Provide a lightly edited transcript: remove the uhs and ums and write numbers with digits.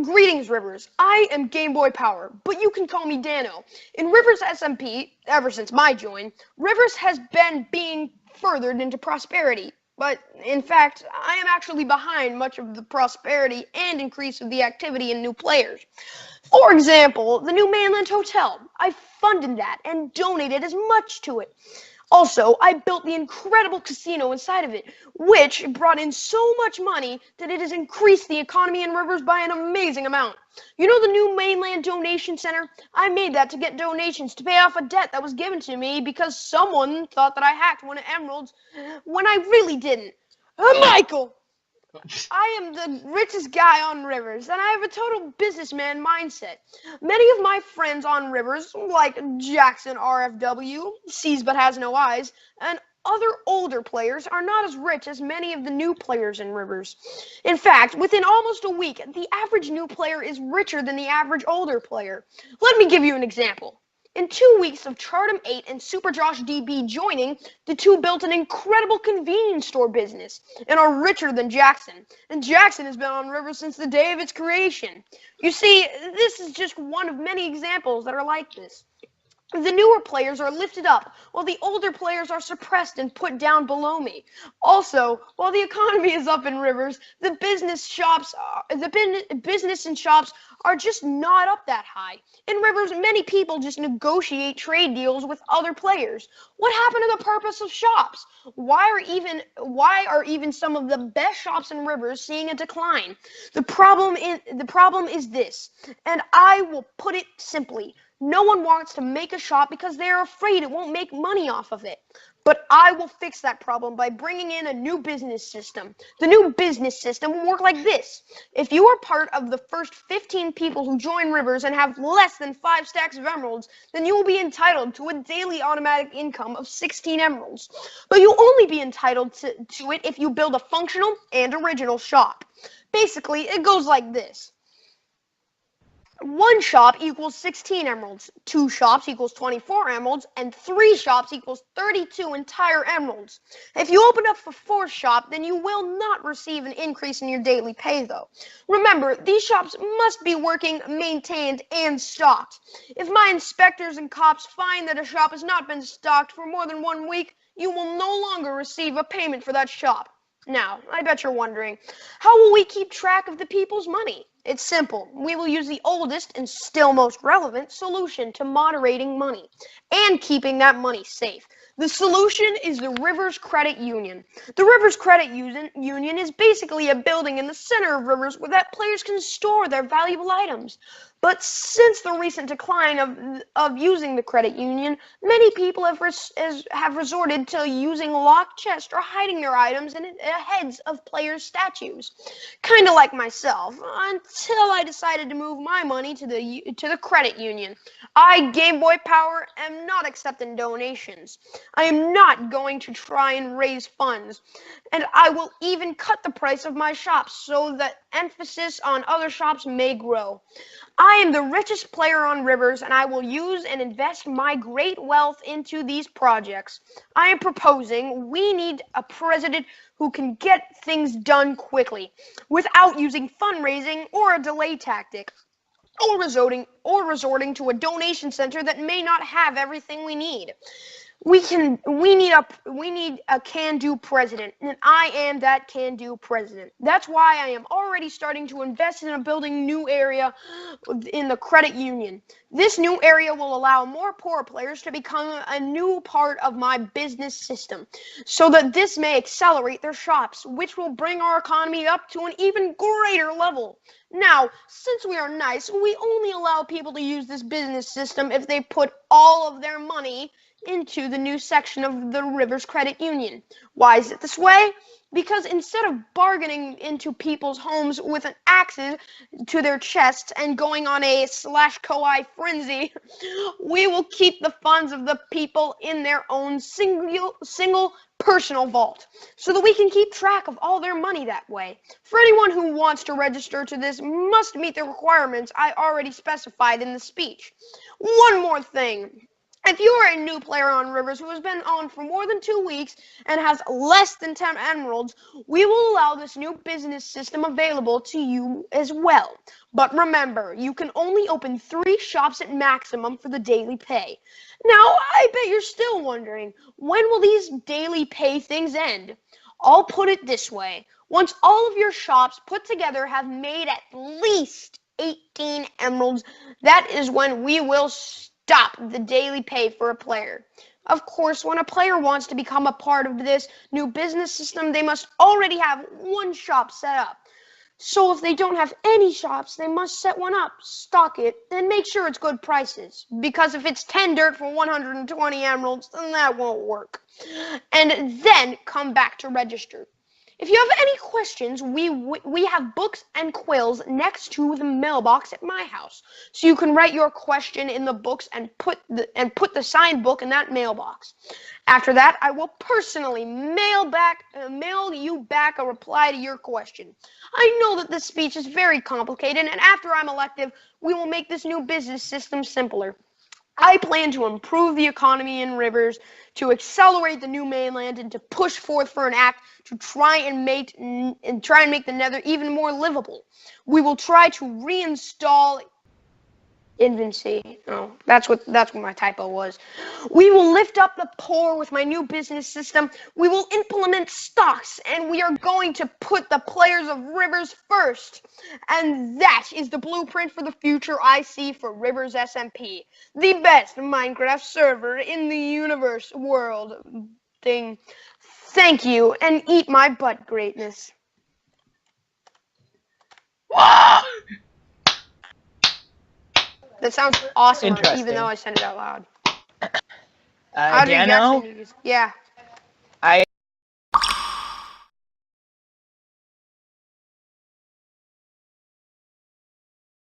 Greetings, Rivers. I am Game Boy Power, but you can call me Dano. In Rivers SMP, ever since my join, Rivers has been being furthered into prosperity. But, in fact, I am actually behind much of the prosperity and increase of the activity in new players. For example, the new Mainland Hotel. I funded that and donated as much to it. Also, I built the incredible casino inside of it, which brought in so much money that it has increased the economy in Rivers by an amazing amount. You know the new Mainland Donation Center? I made that to get donations to pay off a debt that was given to me because someone thought that I hacked one of Emerald's when I really didn't. Michael! I am the richest guy on Rivers, and I have a total businessman mindset. Many of my friends on Rivers, like Jackson RFW, sees but has no eyes, and other older players are not as rich as many of the new players in Rivers. In fact, within almost a week, the average new player is richer than the average older player. Let me give you an example. In 2 weeks of Chartum 8 and Super Josh DB joining, the two built an incredible convenience store business and are richer than Jackson. And Jackson has been on Rivers since the day of its creation. You see, this is just one of many examples that are like this. The newer players are lifted up, while the older players are suppressed and put down below me. Also, while the economy is up in Rivers, the business and shops are just not up that high. In Rivers, many people just negotiate trade deals with other players. What happened to the purpose of shops? Why are even some of the best shops in Rivers seeing a decline? The problem is this, and I will put it simply. No one wants to make a shop because they are afraid it won't make money off of it. But I will fix that problem by bringing in a new business system. The new business system will work like this. If you are part of the first 15 people who join Rivers and have less than 5 stacks of emeralds, then you will be entitled to a daily automatic income of 16 emeralds. But you'll only be entitled to it if you build a functional and original shop. Basically, it goes like this. 1 shop equals 16 emeralds, 2 shops equals 24 emeralds, and 3 shops equals 32 entire emeralds. If you open up a 4th shop, then you will not receive an increase in your daily pay, though. Remember, these shops must be working, maintained, and stocked. If my inspectors and cops find that a shop has not been stocked for more than 1 week, you will no longer receive a payment for that shop. Now, I bet you're wondering, how will we keep track of the people's money? It's simple. We will use the oldest and still most relevant solution to moderating money and keeping that money safe. The solution is the Rivers Credit Union. The Rivers Credit Union is basically a building in the center of Rivers where that players can store their valuable items. But since the recent decline of using the credit union, many people have resorted to using locked chests or hiding their items in the heads of players' statues. Kind of like myself, until I decided to move my money to the credit union. I, Game Boy Power, am not accepting donations. I am not going to try and raise funds, and I will even cut the price of my shops so that emphasis on other shops may grow. I am the richest player on Rivers, and I will use and invest my great wealth into these projects. I am proposing we need a president who can get things done quickly, without using fundraising or a delay tactic, or resorting to a donation center that may not have everything we need. We need a can-do president, and I am that can-do president. That's why I am already starting to invest in a building new area in the credit union. This new area will allow more poor players to become a new part of my business system, so that this may accelerate their shops, which will bring our economy up to an even greater level. Now, since we are nice, we only allow people to use this business system if they put all of their money into the new section of the Rivers Credit Union. Why is it this way? Because instead of bargaining into people's homes with an axe to their chests and going on a /Koi frenzy, we will keep the funds of the people in their own single personal vault, so that we can keep track of all their money that way. For anyone who wants to register to this must meet the requirements I already specified in the speech. One more thing. If you are a new player on Rivers who has been on for more than 2 weeks and has less than 10 emeralds, we will allow this new business system available to you as well. But remember, you can only open 3 shops at maximum for the daily pay. Now, I bet you're still wondering, when will these daily pay things end? I'll put it this way. Once all of your shops put together have made at least 18 emeralds, that is when we will stop the daily pay for a player. Of course, when a player wants to become a part of this new business system, they must already have 1 shop set up. So if they don't have any shops, they must set one up, stock it, and make sure it's good prices. Because if it's 10 dirt for 120 emeralds, then that won't work. And then come back to register. If you have any questions, we have books and quills next to the mailbox at my house, so you can write your question in the books and put the signed book in that mailbox. After that, I will personally mail you back a reply to your question. I know that this speech is very complicated, and after I'm elected, we will make this new business system simpler. I plan to improve the economy in Rivers, to accelerate the new mainland, and to push forth for an act to try and make the Nether even more livable. We will try to reinstall infancy. Oh, that's what my typo was. We will lift up the poor with my new business system. We will implement stocks, and we are going to put the players of Rivers first. And that is the blueprint for the future I see for Rivers SMP, the best Minecraft server in the universe world thing. Thank you, and eat my butt, greatness. That sounds awesome, even though I said it out loud. Dano? Yeah.